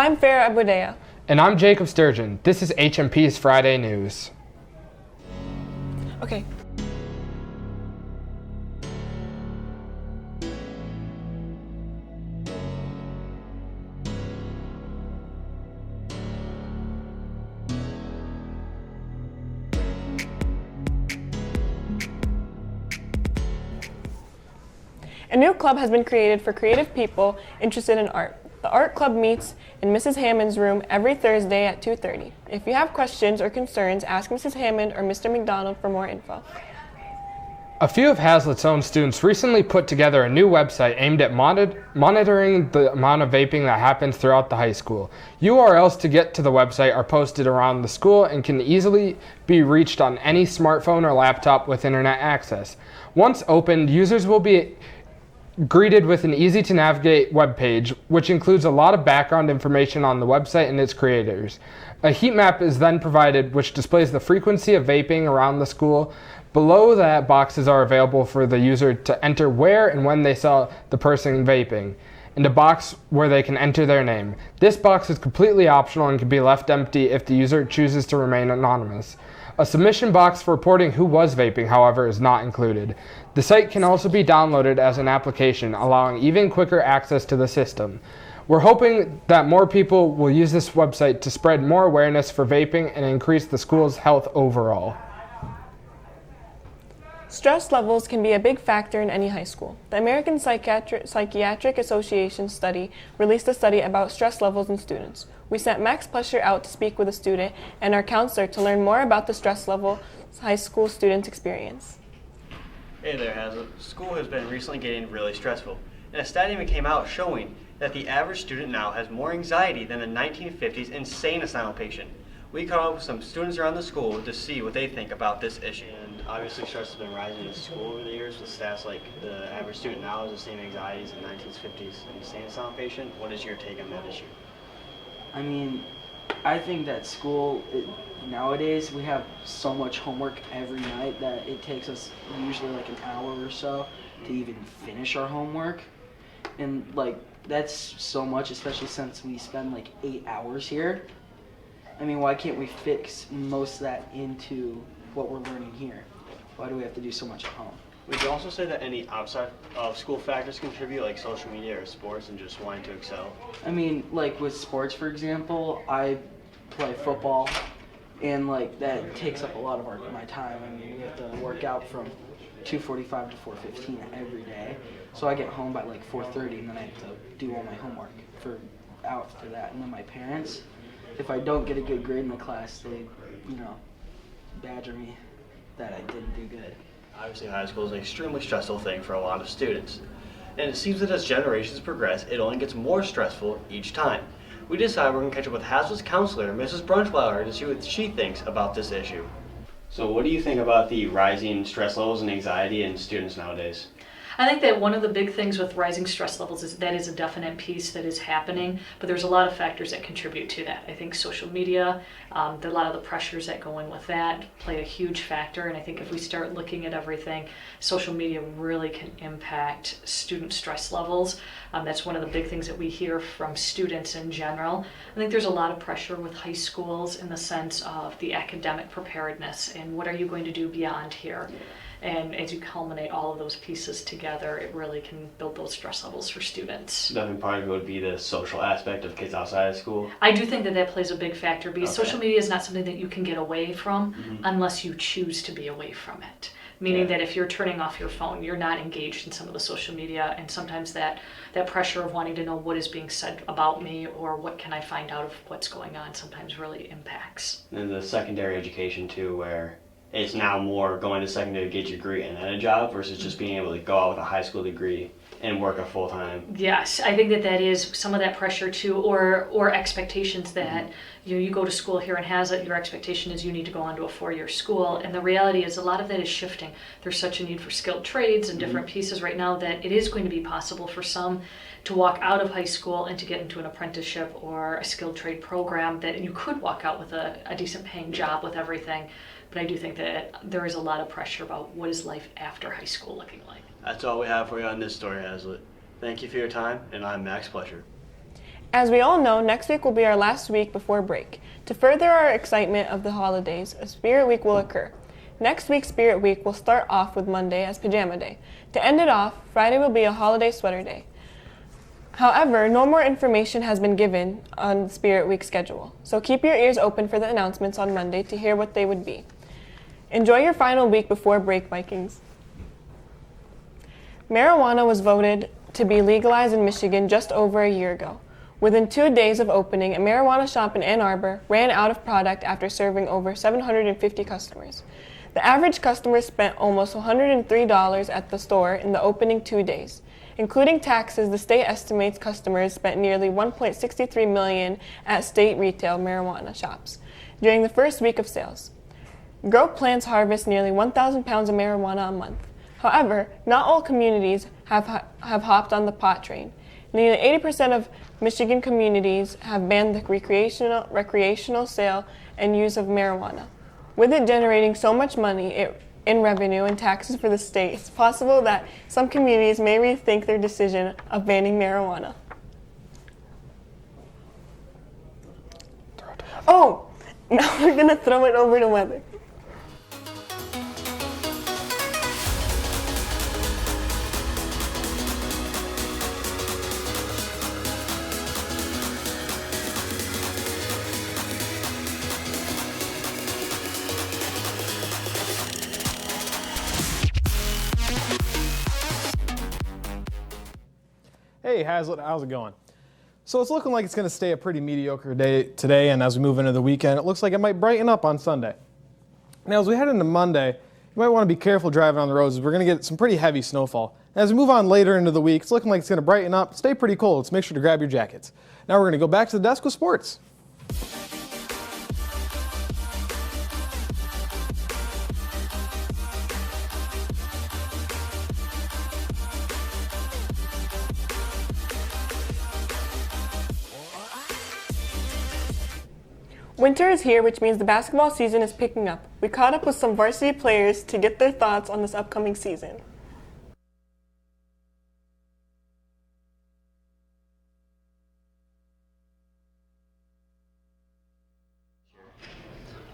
I'm Farah Abudea. And I'm Jacob Sturgeon. This is HMP's Friday News. Okay. A new club has been created for creative people interested in art. The art club meets in Mrs. Hammond's room every Thursday at 2:30. If you have questions or concerns, ask Mrs. Hammond or Mr. McDonald for more info. A few of Hazlitt's own students recently put together a new website aimed at monitoring the amount of vaping that happens throughout the high school. URLs to get to the website are posted around the school and can easily be reached on any smartphone or laptop with internet access. Once opened, users will be greeted with an easy-to-navigate web page, which includes a lot of background information on the website and its creators. A heat map is then provided, which displays the frequency of vaping around the school. Below that, boxes are available for the user to enter where and when they saw the person vaping, and a box where they can enter their name. This box is completely optional and can be left empty if the user chooses to remain anonymous. A submission box for reporting who was vaping, however, is not included. The site can also be downloaded as an application, allowing even quicker access to the system. We're hoping that more people will use this website to spread more awareness for vaping and increase the school's health overall. Stress levels can be a big factor in any high school. The American Psychiatric Association study released a study about stress levels in students. We sent Max Plesher out to speak with a student and our counselor to learn more about the stress level high school students experience. Hey there, Hazlitt. School has been recently getting really stressful, and a study even came out showing that the average student now has more anxiety than a 1950s insane asylum patient. We caught up with some students around the school to see what they think about this issue. And obviously stress has been rising in school over the years with stats like the average student now has the same anxiety as a 1950s insane asylum patient. What is your take on that issue? I mean, I think that school, nowadays, we have so much homework every night that it takes us usually like an hour or so to even finish our homework. And like, that's so much, especially since we spend like 8 hours here. I mean, why can't we fix most of that into what we're learning here? Why do we have to do so much at home? Would you also say that any outside of school factors contribute, like social media or sports and just wanting to excel? I mean, like with sports, for example, I play football, and like that takes up a lot of my time. I mean, we have to work out from 2:45 to 4:15 every day. So I get home by like 4:30, and then I have to do all my homework after that. And then my parents, if I don't get a good grade in the class, they, badger me that I didn't do good. Obviously, high school is an extremely stressful thing for a lot of students. And it seems that as generations progress, it only gets more stressful each time. We decided we're going to catch up with Hazlitt's counselor, Mrs. Brunchflower, to see what she thinks about this issue. So what do you think about the rising stress levels and anxiety in students nowadays? I think that one of the big things with rising stress levels is that is a definite piece that is happening, but there's a lot of factors that contribute to that. I think social media, a lot of the pressures that go in with that play a huge factor, and I think if we start looking at everything, social media really can impact student stress levels. That's one of the big things that we hear from students in general. I think there's a lot of pressure with high schools in the sense of the academic preparedness and what are you going to do beyond here. And as you culminate all of those pieces together, it really can build those stress levels for students. Definitely part of it would be the social aspect of kids outside of school. I do think that that plays a big factor because social media is not something that you can get away from unless you choose to be away from it. Meaning that if you're turning off your phone, you're not engaged in some of the social media, and sometimes that pressure of wanting to know what is being said about me or what can I find out of what's going on sometimes really impacts. And the secondary education too, where it's now more going to secondary to get your degree and then a job versus just being able to go out with a high school degree and work a full-time. Yes, I think that is some of that pressure too, or expectations that you go to school here in Hazlitt, your expectation is you need to go on to a 4-year school, and the reality is a lot of that is shifting. There's such a need for skilled trades and different pieces right now that it is going to be possible for some to walk out of high school and to get into an apprenticeship or a skilled trade program that you could walk out with a decent paying job with everything. But I do think that there is a lot of pressure about what is life after high school looking like. That's all we have for you on this story, Hazlitt. Thank you for your time, and I'm Max Plesher. As we all know, next week will be our last week before break. To further our excitement of the holidays, a Spirit Week will occur. Next week's Spirit Week will start off with Monday as Pajama Day. To end it off, Friday will be a holiday sweater day. However, no more information has been given on Spirit Week schedule, so keep your ears open for the announcements on Monday to hear what they would be. Enjoy your final week before break, Vikings. Marijuana was voted to be legalized in Michigan just over a year ago. Within 2 days of opening, a marijuana shop in Ann Arbor ran out of product after serving over 750 customers. The average customer spent almost $103 at the store in the opening 2 days. Including taxes, the state estimates customers spent nearly $1.63 million at state retail marijuana shops during the first week of sales. Grow plants harvest nearly 1,000 pounds of marijuana a month. However, not all communities have hopped on the pot train. Nearly 80% of Michigan communities have banned the recreational sale and use of marijuana. With it generating so much money in revenue and taxes for the state, it's possible that some communities may rethink their decision of banning marijuana. Oh, now we're going to throw it over to weather. Hey Hazlitt, how's it going? So it's looking like it's going to stay a pretty mediocre day today, and as we move into the weekend, it looks like it might brighten up on Sunday. Now as we head into Monday, you might want to be careful driving on the roads. We're going to get some pretty heavy snowfall. And as we move on later into the week, it's looking like it's going to brighten up, stay pretty cold, so make sure to grab your jackets. Now we're going to go back to the desk with sports. Winter is here, which means the basketball season is picking up. We caught up with some varsity players to get their thoughts on this upcoming season.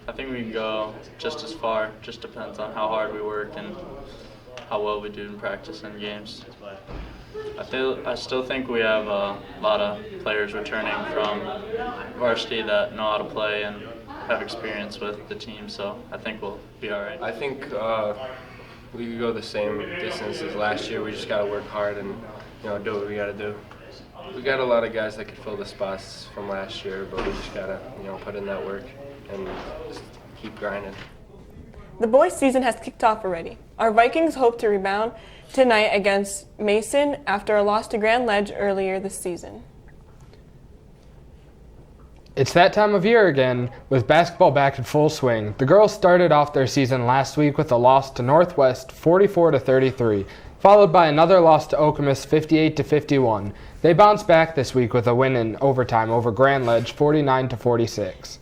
I think we can go just as far. Just depends on how hard we work and how well we do in practice and games. I still think we have a lot of players returning from varsity that know how to play and have experience with the team, so I think we'll be all right. I think we could go the same distance as last year. We just got to work hard and do what we got to do. We got a lot of guys that could fill the spots from last year, but we just got to put in that work and just keep grinding. The boys' season has kicked off already. Our Vikings hope to rebound tonight against Mason after a loss to Grand Ledge earlier this season. It's that time of year again, with basketball back in full swing. The girls started off their season last week with a loss to Northwest 44-33, followed by another loss to Okemos 58-51. They bounced back this week with a win in overtime over Grand Ledge 49-46.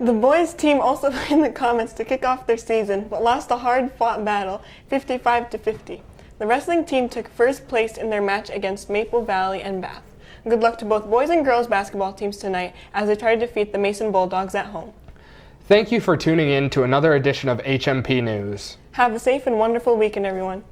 The boys' team also played in the Comets to kick off their season, but lost a hard-fought battle, 55-50. The wrestling team took first place in their match against Maple Valley and Bath. Good luck to both boys and girls basketball teams tonight as they try to defeat the Mason Bulldogs at home. Thank you for tuning in to another edition of HMP News. Have a safe and wonderful weekend, everyone.